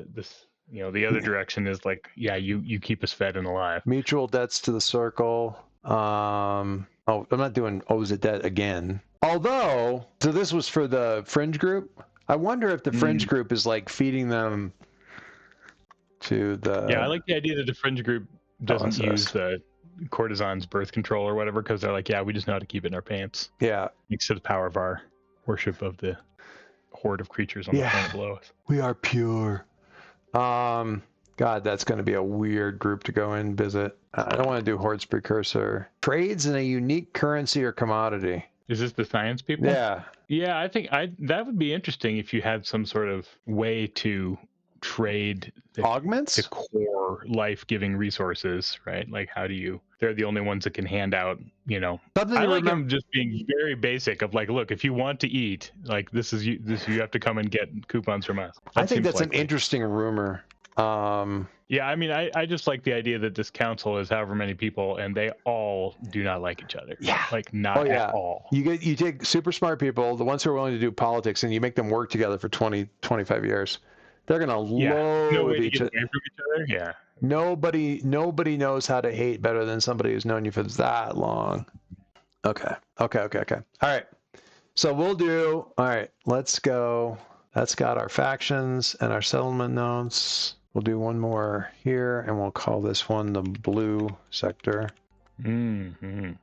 the other direction is like, yeah, you keep us fed and alive. Mutual debts to the circle. I'm not doing owes a debt again. Although, so this was for the fringe group. I wonder if the fringe group is like feeding them to the... Yeah, I like the idea that the fringe group doesn't use the courtesan's birth control or whatever, because they're like, yeah, we just know how to keep it in our pants. Yeah. Thanks to the power of our worship of the horde of creatures on the planet below us. We are pure. God, that's going to be a weird group to go and visit. I don't want to do Horde's Precursor. Trades in a unique currency or commodity. Is this the science people? Yeah. Yeah, I think that would be interesting if you had some sort of way to trade augments, the core life-giving resources, right? Like, how do you... They're the only ones that can hand out, something. I like them just being very basic of like, look, if you want to eat, like, you have to come and get coupons from us. I think that's an interesting rumor. Yeah, I mean, I just like the idea that this council is however many people, and they all do not like each other. Yeah, like not at all. You take super smart people, the ones who are willing to do politics, and you make them work together for 20-25 years. They're gonna loathe each other. Yeah. Nobody knows how to hate better than somebody who's known you for that long. Okay. All right. So we'll do. All right. Let's go. That's got our factions and our settlement notes. We'll do one more here, and we'll call this one the blue sector. And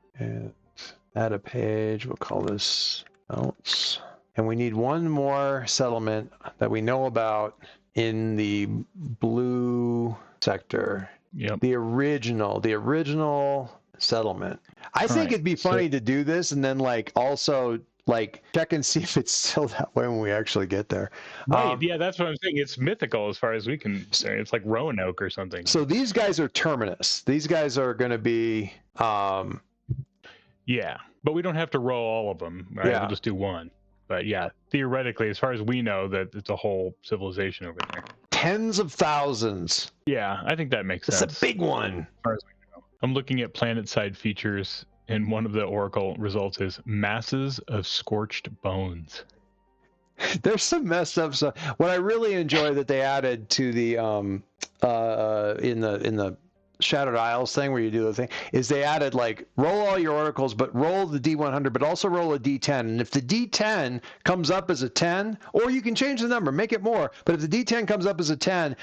add a page. We'll call this notes. And we need one more settlement that we know about in the blue sector. Yep. The original settlement. I think it'd be funny to do this and then also check and see if it's still that way when we actually get there. Right. Yeah, that's what I'm saying. It's mythical as far as we can say. It's like Roanoke or something. So these guys are terminus. These guys are going to be... Yeah, but we don't have to roll all of them, right? Yeah. We'll just do one. But yeah, theoretically, as far as we know, that it's a whole civilization over there. Tens of thousands. Yeah, I think that makes sense. It's a big one. As far as we know. I'm looking at planet-side features, and one of the Oracle results is masses of scorched bones. There's some messed up stuff. What I really enjoy that they added to the in the Shattered Isles thing where you do the thing is they added roll all your oracles, but roll the D100, but also roll a D10. And if the D10 comes up as a 10, or you can change the number, make it more. But if the D10 comes up as a 10,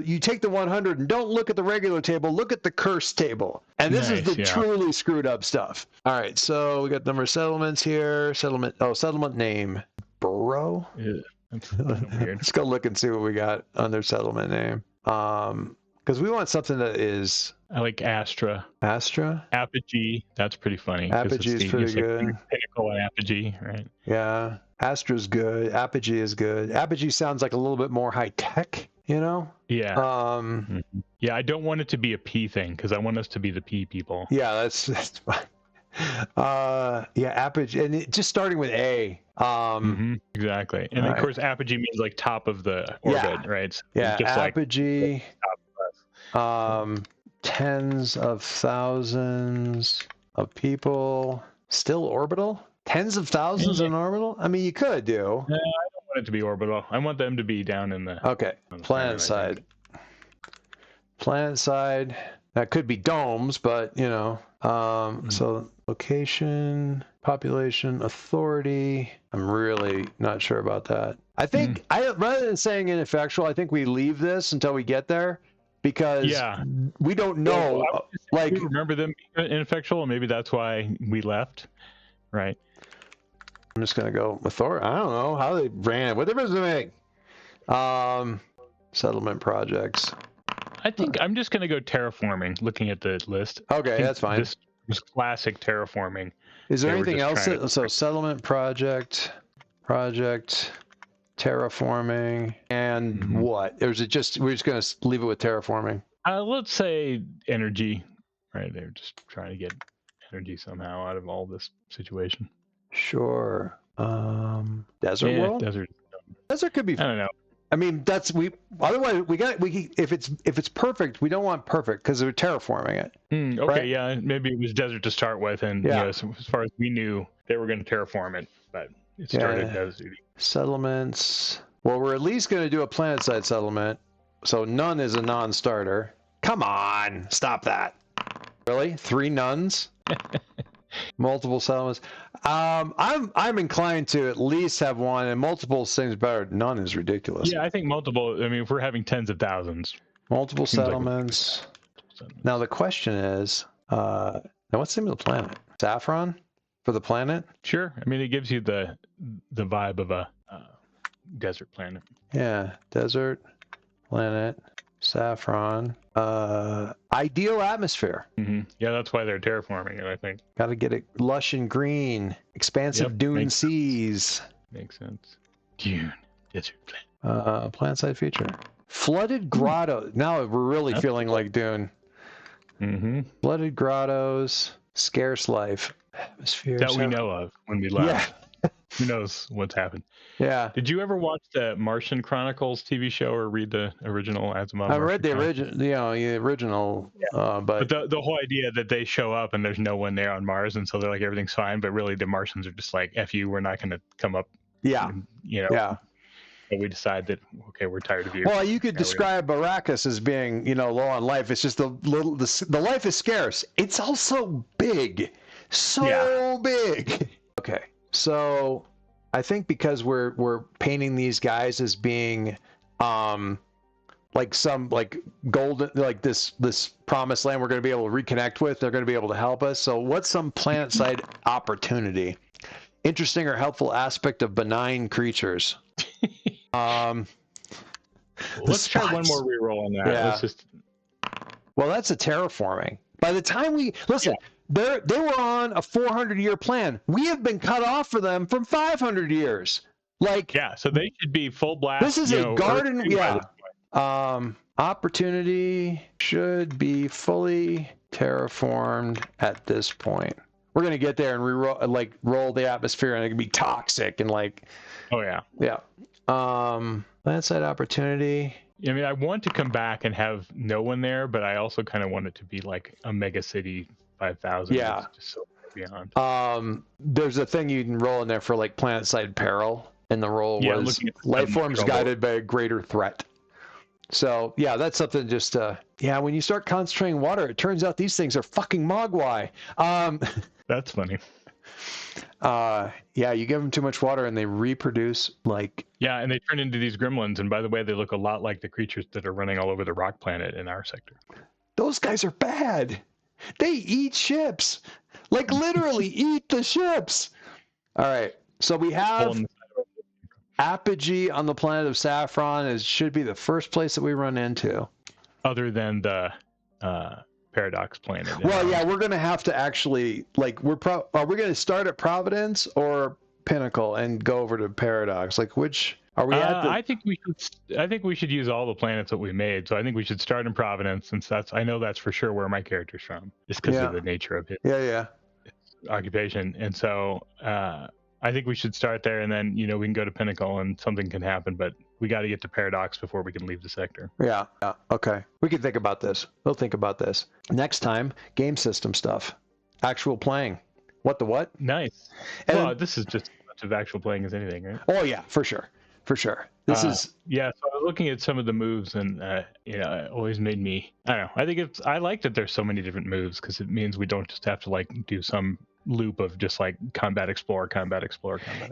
you take the 100 and don't look at the regular table, look at the curse table. And this is the truly screwed up stuff. All right, so we got number of settlements here. Settlement name. Burrow? Yeah, that's weird. Let's go look and see what we got under settlement name. Because we want something that is... I like Astra. Astra? Apogee. That's pretty funny. Apogee is pretty good. Pinnacle and Apogee, right? Yeah. Astra's good. Apogee is good. Apogee sounds like a little bit more high-tech, Yeah. Yeah, I don't want it to be a P thing, because I want us to be the P people. Yeah, that's fine. Apogee. And just starting with A. Exactly. And of course, Apogee means top of the orbit, right? So just Apogee. Tens of thousands of people still orbital. Tens of thousands in orbital. I mean, you could do. I don't want it to be orbital. I want them to be down in the planet side. Planet side. That could be domes, but so location, population, authority. I'm really not sure about that. I think rather than saying ineffectual, I think we leave this until we get there. Because we don't know, we remember them being ineffectual, and maybe that's why we left, right? I'm just gonna go authority. I don't know how they ran it. What difference does it make? Settlement projects. I think I'm just gonna go terraforming. Looking at the list. Okay, that's fine. This was classic terraforming. Is there anything else? So settlement project. Terraforming and what? Or is it just we're just going to leave it with terraforming? Let's say energy, right? They're just trying to get energy somehow out of all this situation. Sure. Desert world? Desert Desert could be. I don't know. I mean, otherwise if it's perfect, we don't want perfect because we're terraforming it. Okay, right? Yeah, maybe it was desert to start with, and so as far as we knew, they were going to terraform it, but it started desert. Settlements. Well, we're at least going to do a planet-side settlement, so none is a non-starter. Come on, stop that. Really? 3 nuns? Multiple settlements. I'm inclined to at least have one, and multiple seems better. None is ridiculous. Yeah, I think multiple. I mean, if we're having tens of thousands, multiple settlements. Now the question is, now what's the name of the planet? Saffron for the planet? Sure. I mean, it gives you the vibe of a desert planet. Yeah, desert planet. Saffron. Ideal atmosphere. Mm-hmm. Yeah, that's why they're terraforming it, I think. Got to get it lush and green. Expansive dune seas. Makes sense. Dune. Desert planet. Plant side feature. Flooded grotto. Now we're really feeling like Dune. Mm-hmm. Flooded grottos. Scarce life. Atmosphere. That we know of when we left. Yeah. Who knows what's happened? Yeah. Did you ever watch the Martian Chronicles TV show or read the original Asimov? I read the original, the original, but the whole idea that they show up and there's no one there on Mars, and so they're like everything's fine, but really the Martians are just like, "F you, we're not going to come up." Yeah. And, Yeah. And we decide that okay, we're tired of you. Well, you could describe Arrakis as being, low on life. It's just the life is scarce. It's also big, big. Okay, so I think because we're painting these guys as being like some like golden, like this promised land we're going to be able to reconnect with, they're going to be able to help us. So what's some planet side opportunity, interesting or helpful aspect of benign creatures? Let's try one more reroll on that. Yeah. Well, that's a terraforming. By the time we listen, they were on a 400-year plan. We have been cut off for them from 500 years. Like, so they should be full blast. This is a garden. Opportunity should be fully terraformed at this point. We're gonna get there and roll the atmosphere, and it can be toxic and like. Oh yeah. Yeah. Planet side opportunity. I mean, I want to come back and have no one there, but I also kind of want it to be like a mega city 5,000. Yeah. Just so beyond. There's a thing you can roll in there for like planet side peril, and the roll was life forms guided by a greater threat. So yeah, that's something. Just when you start concentrating water, it turns out these things are fucking mogwai. That's funny. You give them too much water and they reproduce like. Yeah, and they turn into these gremlins, and by the way, they look a lot like the creatures that are running all over the rock planet in our sector. Those guys are bad. They eat ships, like literally eat the ships. All right, so we have apogee on the planet of Saffron. It should be the first place that we run into, other than the Paradox planet. Well, we're going to have to actually are we going to start at Providence or Pinnacle and go over to Paradox? Like, which are we at? I think we should use all the planets that we made. So I think we should start in Providence, since I know that's for sure where my character's from, just because of the nature of his occupation. And so I think we should start there, and then we can go to Pinnacle and something can happen, but we got to get to Paradox before we can leave the sector. Yeah. Okay. We can think about this. We'll think about this next time. Game system stuff, actual playing. What? Nice. And, well, this is just as much of actual playing as anything, right? Oh yeah, for sure. This is. So I was looking at some of the moves, and it always made me. I don't know. I like that there's so many different moves, because it means we don't just have to do some loop of just combat explore.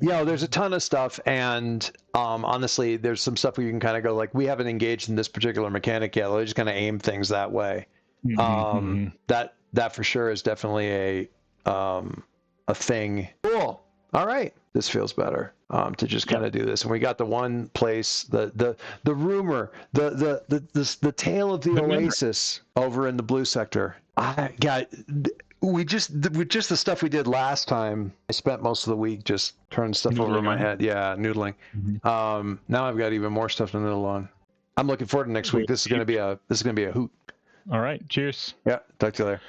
Yeah, there's a ton of stuff, and honestly, there's some stuff where you can kind of go we haven't engaged in this particular mechanic yet. We're just kind of aim things that way. Mm-hmm. That for sure is definitely a thing. Cool. All right, this feels better to just kind of do this. And we got the one place, the rumor, the tale of the Oasis over in the blue sector. With just the stuff we did last time, I spent most of the week just turning stuff over in my head. Yeah, noodling. Mm-hmm. Now I've got even more stuff to noodle on. I'm looking forward to next week. This is gonna be a hoot. All right. Cheers. Yeah. Talk to you later.